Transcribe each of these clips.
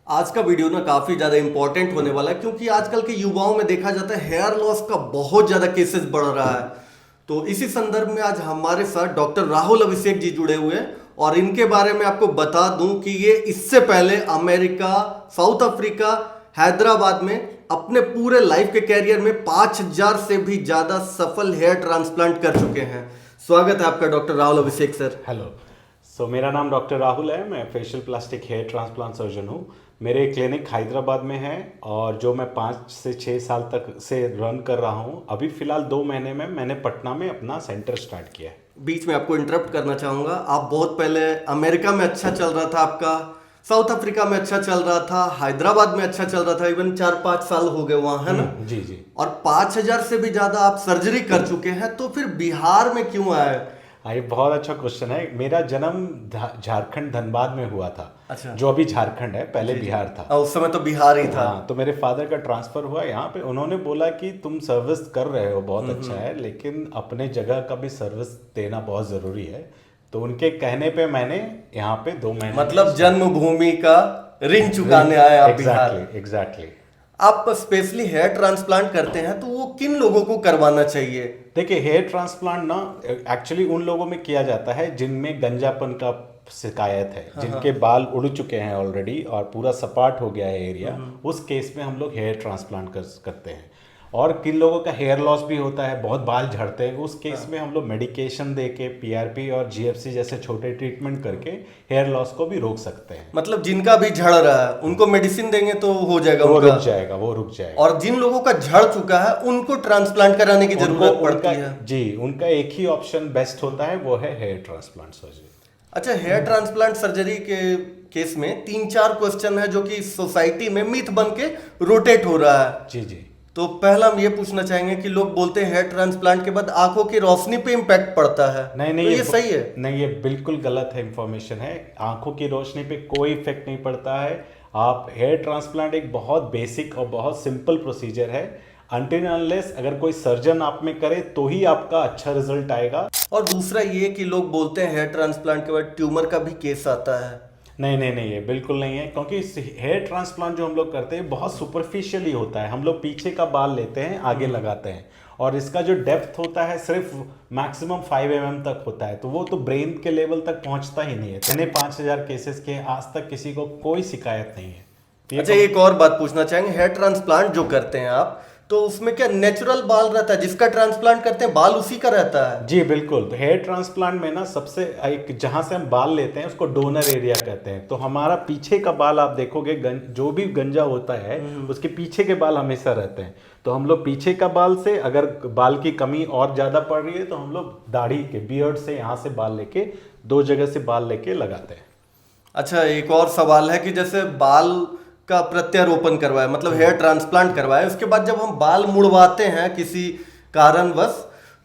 आज का वीडियो ना काफी ज्यादा इंपॉर्टेंट होने वाला है क्योंकि आजकल के युवाओं में देखा जाता है हेयर लॉस का बहुत ज्यादा केसेस बढ़ रहा है। तो इसी संदर्भ में आज हमारे साथ डॉक्टर राहुल अभिषेक जी जुड़े हुए हैं और इनके बारे में आपको बता दूं कि ये इससे पहले अमेरिका, साउथ अफ्रीका, हैदराबाद में अपने पूरे लाइफ के कैरियर में 5000 से भी ज्यादा सफल हेयर ट्रांसप्लांट कर चुके हैं। स्वागत है आपका doctor Rahul Abhishek sir. Hello. मेरा नाम डॉक्टर राहुल है। मैं facial plastic hair transplant surgeon हूँ। मेरे क्लिनिक हैदराबाद में है और जो मैं 5 से 6 साल तक से रन कर रहा हूँ। अभी फ़िलहाल 2 महीने में मैंने पटना में अपना सेंटर स्टार्ट किया है। बीच में आपको इंटरप्ट करना चाहूँगा, आप बहुत पहले अमेरिका में अच्छा चल रहा था आपका, साउथ अफ्रीका में अच्छा चल रहा था, हैदराबाद में अच्छा चल रहा था, इवन 4-5 साल हो गए वहाँ, है ना? जी जी। और 5000 से भी ज़्यादा आप सर्जरी कर चुके हैं, तो फिर बिहार में क्यों आए? ये बहुत अच्छा क्वेश्चन है। मेरा जन्म झारखंड धनबाद में हुआ था। अच्छा। जो अभी झारखंड है, पहले बिहार था। उस समय तो बिहार ही था। हाँ, तो मेरे फादर का ट्रांसफ़र हुआ यहाँ पे। उन्होंने बोला कि तुम सर्विस कर रहे हो बहुत अच्छा है, लेकिन अपने जगह का भी सर्विस देना बहुत ज़रूरी है। तो उनके कहने पे मैंने यहाँ पे 2 महीने मतलब जन्मभूमि का ऋण चुकाने आए आप बिहार। एग्जैक्टली। आप स्पेशली हेयर ट्रांसप्लांट करते हैं तो वो किन लोगों को करवाना चाहिए? देखिए, हेयर ट्रांसप्लांट ना एक्चुअली उन लोगों में किया जाता है जिनमें गंजापन का शिकायत है, जिनके बाल उड़ चुके हैं ऑलरेडी और पूरा सपाट हो गया है एरिया। उस केस में हम लोग हेयर ट्रांसप्लांट करते हैं। और किन लोगों का हेयर लॉस भी होता है, बहुत बाल झड़ते हैं, उस केस में हम लोग मेडिकेशन दे के पीआरपी और जीएफसी जैसे छोटे ट्रीटमेंट करके हेयर लॉस को भी रोक सकते हैं। मतलब जिनका भी झड़ रहा है उनको मेडिसिन देंगे तो हो जाएगा, वो उनका रुक जाएगा, वो रुक जाएगा। और जिन लोगों का झड़ चुका है उनको ट्रांसप्लांट कराने की जरूरत पड़ती है। जी, उनका एक ही ऑप्शन बेस्ट होता है, वो है हेयर ट्रांसप्लांट सर्जरी। अच्छा, हेयर ट्रांसप्लांट सर्जरी के केस में 3-4 क्वेश्चन है जो कि सोसाइटी में मिथ बन के रोटेट हो रहा है। जी जी। तो पहला हम ये पूछना चाहेंगे कि लोग बोलते हैं हेयर ट्रांसप्लांट के बाद आंखों की रोशनी पे इम्पैक्ट पड़ता है। नहीं, तो ये सही है? नहीं, ये बिल्कुल गलत है, इंफॉर्मेशन है। आंखों की रोशनी पे कोई इफेक्ट नहीं पड़ता है। आप हेयर ट्रांसप्लांट एक बहुत बेसिक और बहुत सिंपल प्रोसीजर है। अनटिल अनलेस अगर कोई सर्जन आप में करे तो ही आपका अच्छा रिजल्ट आएगा। और दूसरा ये कि लोग बोलते हैं हेयर ट्रांसप्लांट के बाद ट्यूमर का भी केस आता है। नहीं नहीं नहीं, ये बिल्कुल नहीं है, क्योंकि हेयर ट्रांसप्लांट जो हम लोग करते हैं बहुत सुपरफिशियली होता है। हम लोग पीछे का बाल लेते हैं, आगे लगाते हैं, और इसका जो डेप्थ होता है सिर्फ मैक्सिमम 5 mm तक होता है। तो वो तो ब्रेन के लेवल तक पहुंचता ही नहीं है। मैंने 5000 केसेस के, आज तक किसी को कोई शिकायत नहीं है। अच्छा, एक और बात पूछना चाहेंगे, हेयर ट्रांसप्लांट जो करते हैं आप, तो उसमें क्या नेचुरल बाल रहता है? जिसका ट्रांसप्लांट करते हैं बाल उसी का रहता है? जी बिल्कुल। तो हेयर ट्रांसप्लांट में ना सबसे एक जहाँ से हम बाल लेते हैं उसको डोनर एरिया कहते हैं। तो हमारा पीछे का बाल आप देखोगे, जो भी गंजा होता है उसके पीछे के बाल हमेशा रहते हैं। तो हम लोग पीछे का बाल से, अगर बाल की कमी और ज़्यादा पड़ रही है तो हम लोग दाढ़ी के बियर्ड से यहाँ से बाल लेके 2 जगह से बाल लेके लगाते हैं। अच्छा, एक और सवाल है कि जैसे बाल का प्रत्यारोपण करवाए, मतलब हेयर ट्रांसप्लांट करवाए, उसके बाद जब हम बाल मुड़वाते हैं किसी कारणवश,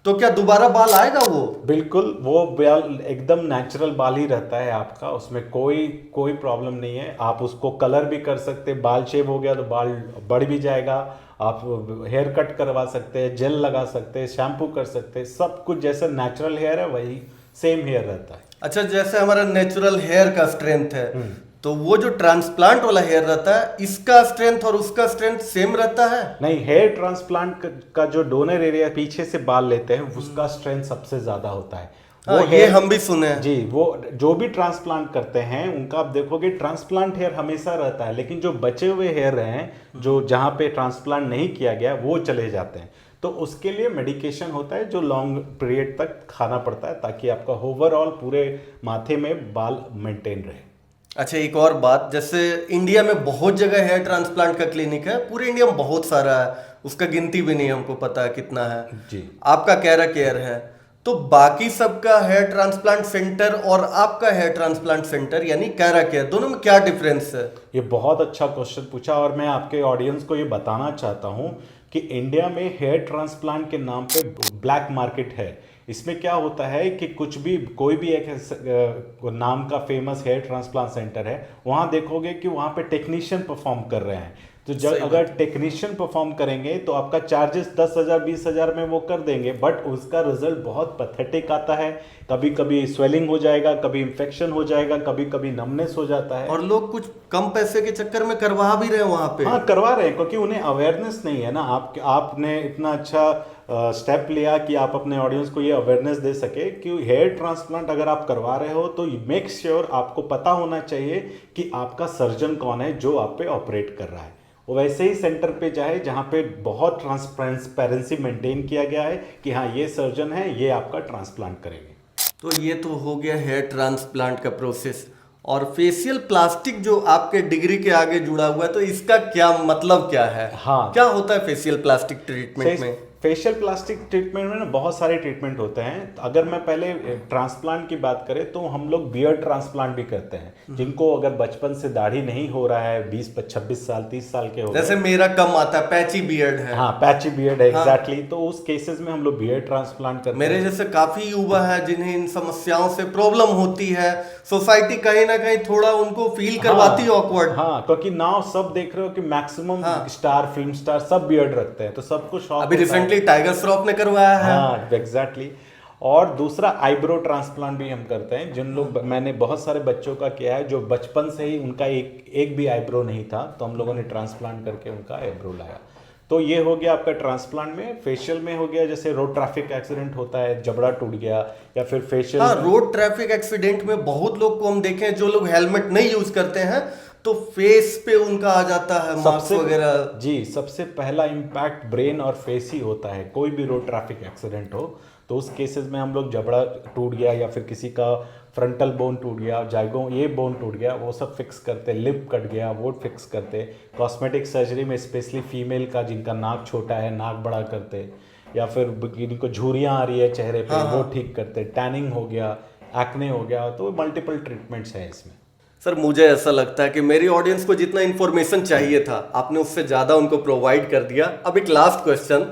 तो क्या दोबारा बाल आएगा? वो बिल्कुल, वो बाल एकदम नेचुरल बाल ही रहता है आपका, उसमें कोई प्रॉब्लम नहीं है। आप उसको कलर भी कर सकते हैं। बाल शेव हो गया तो बाल बढ़ भी जाएगा। आप हेयर कट करवा सकते हैं, जेल लगा सकते हैं, शैम्पू कर सकते हैं, सब कुछ जैसा नेचुरल हेयर है वही सेम हेयर रहता है। अच्छा, जैसे हमारा नेचुरल हेयर का स्ट्रेंथ है, तो वो जो ट्रांसप्लांट वाला हेयर रहता है, इसका स्ट्रेंथ और उसका स्ट्रेंथ सेम रहता है? नहीं, हेयर ट्रांसप्लांट का जो डोनर एरिया पीछे से बाल लेते हैं उसका स्ट्रेंथ सबसे ज्यादा होता है। वो ये हम भी सुने हैं। जी, वो जो भी ट्रांसप्लांट करते हैं उनका आप देखोगे ट्रांसप्लांट हेयर हमेशा रहता है, लेकिन जो बचे हुए हेयर हैं, जो जहाँ पे ट्रांसप्लांट नहीं किया गया, वो चले जाते हैं। तो उसके लिए मेडिकेशन होता है जो लॉन्ग पीरियड तक खाना पड़ता है, ताकि आपका ओवरऑल पूरे माथे में बाल मेंटेन रहे। अच्छा, एक और बात, जैसे इंडिया में बहुत जगह हेयर ट्रांसप्लांट का क्लिनिक है, पूरे इंडिया में बहुत सारा है, उसका गिनती भी नहीं हमको पता है कितना है। जी। आपका कैरा केयर है, तो बाकी सबका हेयर ट्रांसप्लांट सेंटर और आपका हेयर ट्रांसप्लांट सेंटर यानी कैरा केयर, दोनों में क्या डिफरेंस है? ये बहुत अच्छा क्वेश्चन पूछा, और मैं आपके ऑडियंस को ये बताना चाहता हूँ कि इंडिया में हेयर ट्रांसप्लांट के नाम पे ब्लैक मार्केट है। इसमें क्या होता है कि कोई भी एक नाम का फेमस हेयर ट्रांसप्लांट सेंटर है, वहाँ देखोगे कि वहाँ पे टेक्नीशियन परफॉर्म कर रहे हैं। तो जब अगर टेक्नीशियन परफॉर्म करेंगे तो आपका चार्जेस 10,000 20,000 में वो कर देंगे, बट उसका रिजल्ट बहुत पैथेटिक आता है। कभी कभी स्वेलिंग हो जाएगा, कभी इन्फेक्शन हो जाएगा, कभी कभी नमनेस हो जाता है। और लोग कुछ कम पैसे के चक्कर में करवा भी रहे हैं वहां पे। हाँ, करवा रहे हैं क्योंकि उन्हें अवेयरनेस नहीं है ना। आपने इतना अच्छा स्टेप लिया कि आप अपने ऑडियंस को ये अवेयरनेस दे सके कि हेयर ट्रांसप्लांट अगर आप करवा रहे हो तो मेक श्योर आपको पता होना चाहिए कि आपका सर्जन कौन है जो आप पे ऑपरेट कर रहा है। वो वैसे ही सेंटर पे जाए जहाँ पे बहुत ट्रांसपेरेंसी मेंटेन किया गया है कि हाँ ये सर्जन है, ये आपका ट्रांसप्लांट करेंगे। तो ये तो हो गया हेयर ट्रांसप्लांट का प्रोसेस। और फेशियल प्लास्टिक जो आपके डिग्री के आगे जुड़ा हुआ है, तो इसका क्या मतलब क्या है? हाँ, क्या होता है फेशियल प्लास्टिक ट्रीटमेंट में? फेशियल प्लास्टिक ट्रीटमेंट में ना बहुत सारे ट्रीटमेंट होते हैं। तो अगर मैं पहले ट्रांसप्लांट की बात करें तो हम लोग बियर्ड ट्रांसप्लांट भी करते हैं। जिनको अगर बचपन से दाढ़ी नहीं हो रहा है, 20-26 साल 30 साल के हो गए, जैसे मेरा कम आता है, पैची बियर्ड है। हाँ, पैची बियर्ड है, एग्जैक्टली। तो उस केसेस में हम लोग बियर्ड ट्रांसप्लांट करते हैं। मेरे जैसे काफी युवा है जिन्हें इन समस्याओं से प्रॉब्लम होती है, सोसाइटी कहीं ना कहीं थोड़ा उनको फील करवाती है ऑकवर्ड। हाँ, क्योंकि नाउ सब देख रहे हो कि मैक्सिमम स्टार, फिल्म स्टार सब बियर्ड रखते हैं, तो सबको शौक अभी रिसेंटली टाइगर श्रॉफ ने करवाया है। हाँ, एग्जैक्टली। और दूसरा आईब्रो ट्रांसप्लांट भी हम करते हैं। जिन लोग, मैंने बहुत सारे बच्चों का किया है जो बचपन से ही उनका एक भी आईब्रो नहीं था, तो हम लोगों ने ट्रांसप्लांट करके उनका आईब्रो लाया। तो ये हो गया आपका ट्रांसप्लांट में। फेशियल में हो गया जैसे रोड ट्रैफिक एक्सीडेंट होता है, जबड़ा टूट गया, या फिर फेशियल। हाँ, रोड ट्रैफिक एक्सीडेंट में बहुत लोग को हम देखे हैं, जो लोग हेलमेट नहीं यूज करते हैं तो फेस पे उनका आ जाता है मार्क्स वगैरह। जी, सबसे पहला इम्पैक्ट ब्रेन और फेस ही होता है। कोई भी रोड ट्रैफिक एक्सीडेंट हो तो उस केसेस में हम लोग जबड़ा टूट गया या फिर किसी का फ्रंटल बोन टूट गया, जाइगो ये बोन टूट गया, वो सब फिक्स करते। लिप कट गया, वो फिक्स करते। कॉस्मेटिक सर्जरी में स्पेशली फीमेल का जिनका नाक छोटा है, नाक बड़ा करते, या फिर जिनको झुर्रियाँ आ रही है चेहरे पे, वो ठीक करते। टैनिंग हो गया, एक्ने हो गया, तो मल्टीपल ट्रीटमेंट्स हैं इसमें। सर, मुझे ऐसा लगता है कि मेरी ऑडियंस को जितना इन्फॉर्मेशन चाहिए था आपने उससे ज़्यादा उनको प्रोवाइड कर दिया। अब एक लास्ट क्वेश्चन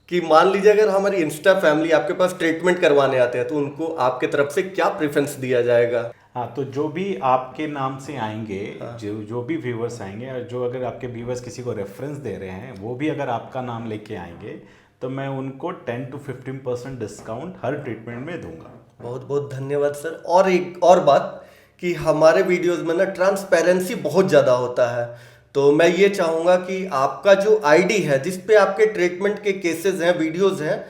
कि मान लीजिए अगर हमारी इंस्टा फैमिली आपके पास ट्रीटमेंट करवाने आते हैं तो उनको आपके तरफ से क्या प्रेफरेंस दिया जाएगा? हाँ, तो जो भी आपके नाम से आएंगे, जो भी व्यूवर्स आएंगे, और जो अगर आपके व्यूवर्स किसी को रेफरेंस दे रहे हैं, वो भी अगर आपका नाम लेके आएंगे तो मैं उनको 10 to 15% डिस्काउंट हर ट्रीटमेंट में दूंगा। बहुत बहुत धन्यवाद सर। और एक और बात कि हमारे वीडियोस में ना ट्रांसपेरेंसी बहुत ज़्यादा होता है, तो मैं ये चाहूँगा कि आपका जो आईडी है जिस पे आपके ट्रीटमेंट के केसेस हैं, वीडियोस हैं,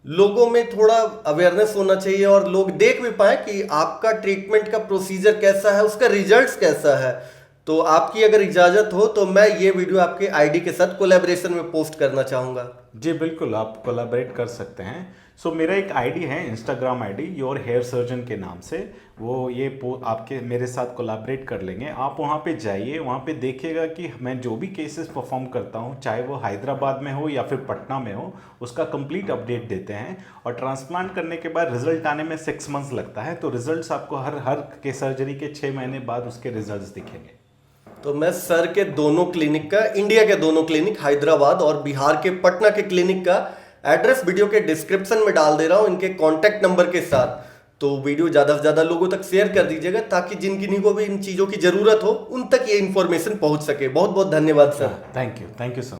लोगों में थोड़ा अवेयरनेस होना चाहिए और लोग देख भी पाए कि आपका ट्रीटमेंट का प्रोसीजर कैसा है, उसका रिजल्ट्स कैसा है। तो आपकी अगर इजाज़त हो तो मैं ये वीडियो आपके आईडी के साथ कोलैबोरेशन में पोस्ट करना चाहूँगा। जी बिल्कुल, आप कोलैबोरेट कर सकते हैं। सो मेरा एक आईडी है, Instagram ID your hair surgeon के नाम से। वो ये आपके मेरे साथ कोलैबोरेट कर लेंगे। आप वहाँ पे जाइए, वहाँ पे देखिएगा कि मैं जो भी केसेस परफॉर्म करता हूँ, चाहे वो हैदराबाद में हो या फिर पटना में हो, उसका कंप्लीट अपडेट देते हैं। और ट्रांसप्लांट करने के बाद रिजल्ट आने में 6 मंथ्स लगता है, तो रिजल्ट्स आपको हर के सर्जरी के 6 महीने बाद उसके रिजल्ट्स दिखेंगे। तो मैं सर के दोनों क्लिनिक का, इंडिया के दोनों क्लिनिक, हैदराबाद और बिहार के पटना के क्लिनिक का एड्रेस वीडियो के डिस्क्रिप्शन में डाल दे रहा हूँ, इनके कॉन्टैक्ट नंबर के साथ। तो वीडियो ज़्यादा से ज़्यादा लोगों तक शेयर कर दीजिएगा ताकि जिन किन्हीं को भी इन चीज़ों की ज़रूरत हो उन तक ये इन्फॉर्मेशन पहुँच सके। बहुत बहुत धन्यवाद सर। Thank you sir.